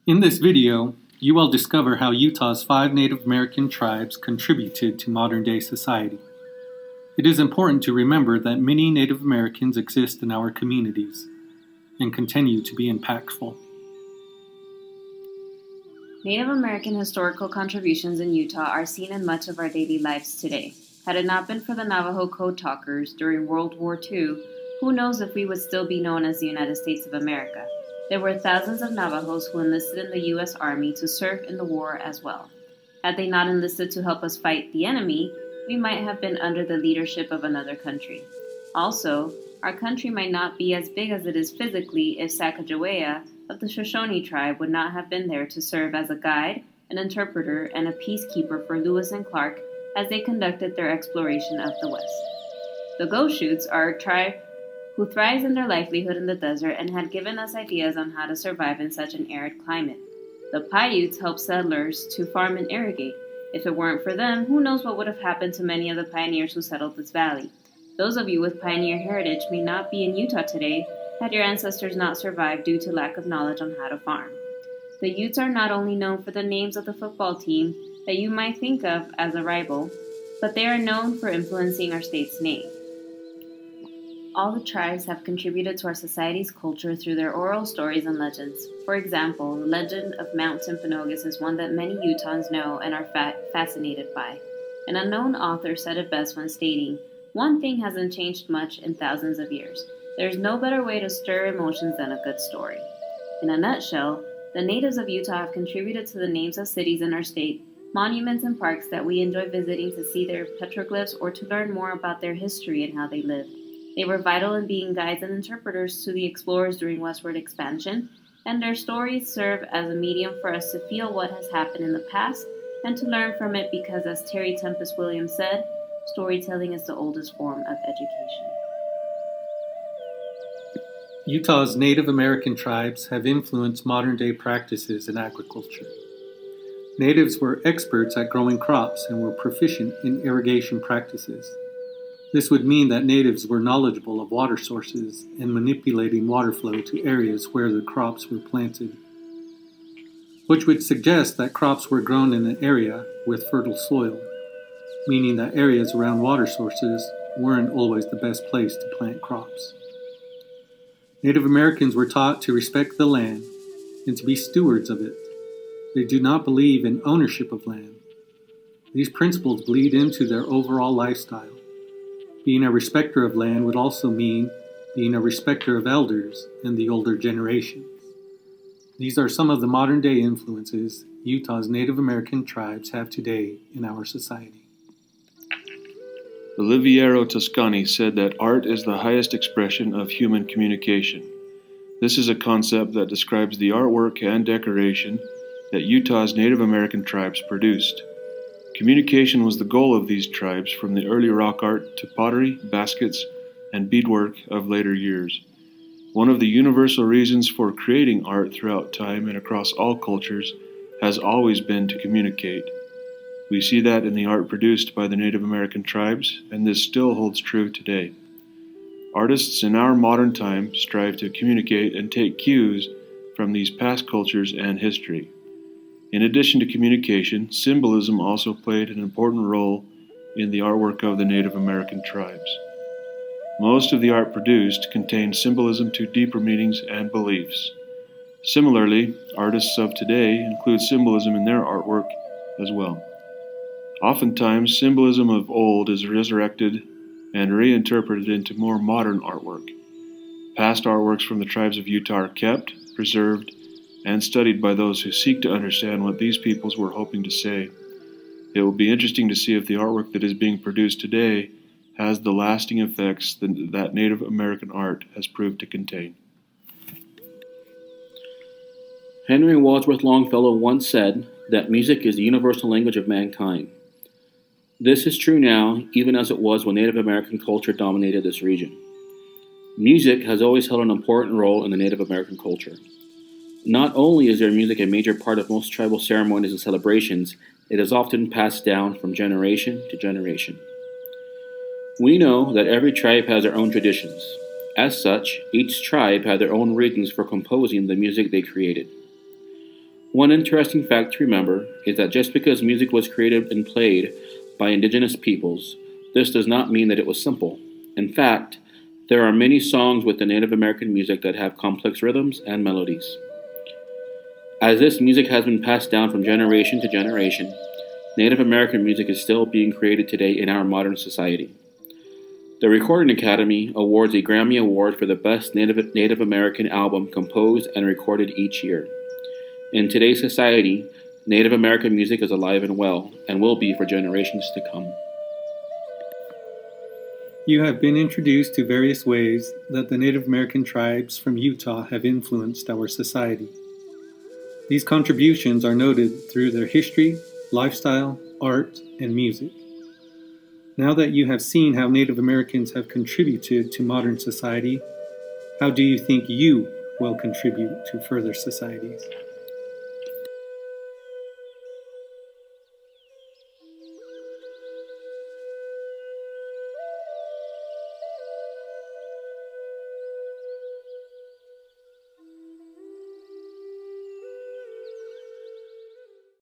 In this video, you will discover how Utah's 5 Native American tribes contributed to modern-day society. It is important to remember that many Native Americans exist in our communities and continue to be impactful. Native American historical contributions in Utah are seen in much of our daily lives today. Had it not been for the Navajo Code Talkers during World War II, who knows if we would still be known as the United States of America. There were thousands of Navajos who enlisted in the U.S. Army to serve in the war as well. Had they not enlisted to help us fight the enemy, we might have been under the leadership of another country. Also, our country might not be as big as it is physically if Sacagawea of the Shoshone tribe would not have been there to serve as a guide, an interpreter, and a peacekeeper for Lewis and Clark as they conducted their exploration of the West. The Goshutes are a tribe who thrives in their livelihood in the desert and had given us ideas on how to survive in such an arid climate. The Paiutes helped settlers to farm and irrigate. If it weren't for them, who knows what would have happened to many of the pioneers who settled this valley. Those of you with pioneer heritage may not be in Utah today had your ancestors not survived due to lack of knowledge on how to farm. The Utes are not only known for the names of the football team that you might think of as a rival, but they are known for influencing our state's name. All the tribes have contributed to our society's culture through their oral stories and legends. For example, the legend of Mount Timpanogos is one that many Utahns know and are fascinated by. An unknown author said it best when stating, "One thing hasn't changed much in thousands of years. There's no better way to stir emotions than a good story." In a nutshell, the natives of Utah have contributed to the names of cities in our state, monuments and parks that we enjoy visiting to see their petroglyphs or to learn more about their history and how they lived. They were vital in being guides and interpreters to the explorers during westward expansion, and their stories serve as a medium for us to feel what has happened in the past and to learn from it because, as Terry Tempest Williams said, storytelling is the oldest form of education. Utah's Native American tribes have influenced modern-day practices in agriculture. Natives were experts at growing crops and were proficient in irrigation practices. This would mean that natives were knowledgeable of water sources and manipulating water flow to areas where the crops were planted, which would suggest that crops were grown in an area with fertile soil, meaning that areas around water sources weren't always the best place to plant crops. Native Americans were taught to respect the land and to be stewards of it. They do not believe in ownership of land. These principles bleed into their overall lifestyle. Being a respecter of land would also mean being a respecter of elders and the older generations. These are some of the modern-day influences Utah's Native American tribes have today in our society. Oliviero Toscani said that art is the highest expression of human communication. This is a concept that describes the artwork and decoration that Utah's Native American tribes produced. Communication was the goal of these tribes from the early rock art to pottery, baskets, and beadwork of later years. One of the universal reasons for creating art throughout time and across all cultures has always been to communicate. We see that in the art produced by the Native American tribes, and this still holds true today. Artists in our modern time strive to communicate and take cues from these past cultures and history. In addition to communication, symbolism also played an important role in the artwork of the Native American tribes. Most of the art produced contained symbolism to deeper meanings and beliefs. Similarly, artists of today include symbolism in their artwork as well. Oftentimes, symbolism of old is resurrected and reinterpreted into more modern artwork. Past artworks from the tribes of Utah are kept, preserved, and studied by those who seek to understand what these peoples were hoping to say. It will be interesting to see if the artwork that is being produced today has the lasting effects that Native American art has proved to contain. Henry Wadsworth Longfellow once said that music is the universal language of mankind. This is true now, even as it was when Native American culture dominated this region. Music has always held an important role in the Native American culture. Not only is their music a major part of most tribal ceremonies and celebrations, it is often passed down from generation to generation. We know that every tribe has their own traditions. As such, each tribe had their own reasons for composing the music they created. One interesting fact to remember is that just because music was created and played by indigenous peoples, this does not mean that it was simple. In fact, there are many songs with the Native American music that have complex rhythms and melodies. As this music has been passed down from generation to generation, Native American music is still being created today in our modern society. The Recording Academy awards a Grammy Award for the best Native American album composed and recorded each year. In today's society, Native American music is alive and well, and will be for generations to come. You have been introduced to various ways that the Native American tribes from Utah have influenced our society. These contributions are noted through their history, lifestyle, art, and music. Now that you have seen how Native Americans have contributed to modern society, how do you think you will contribute to further societies?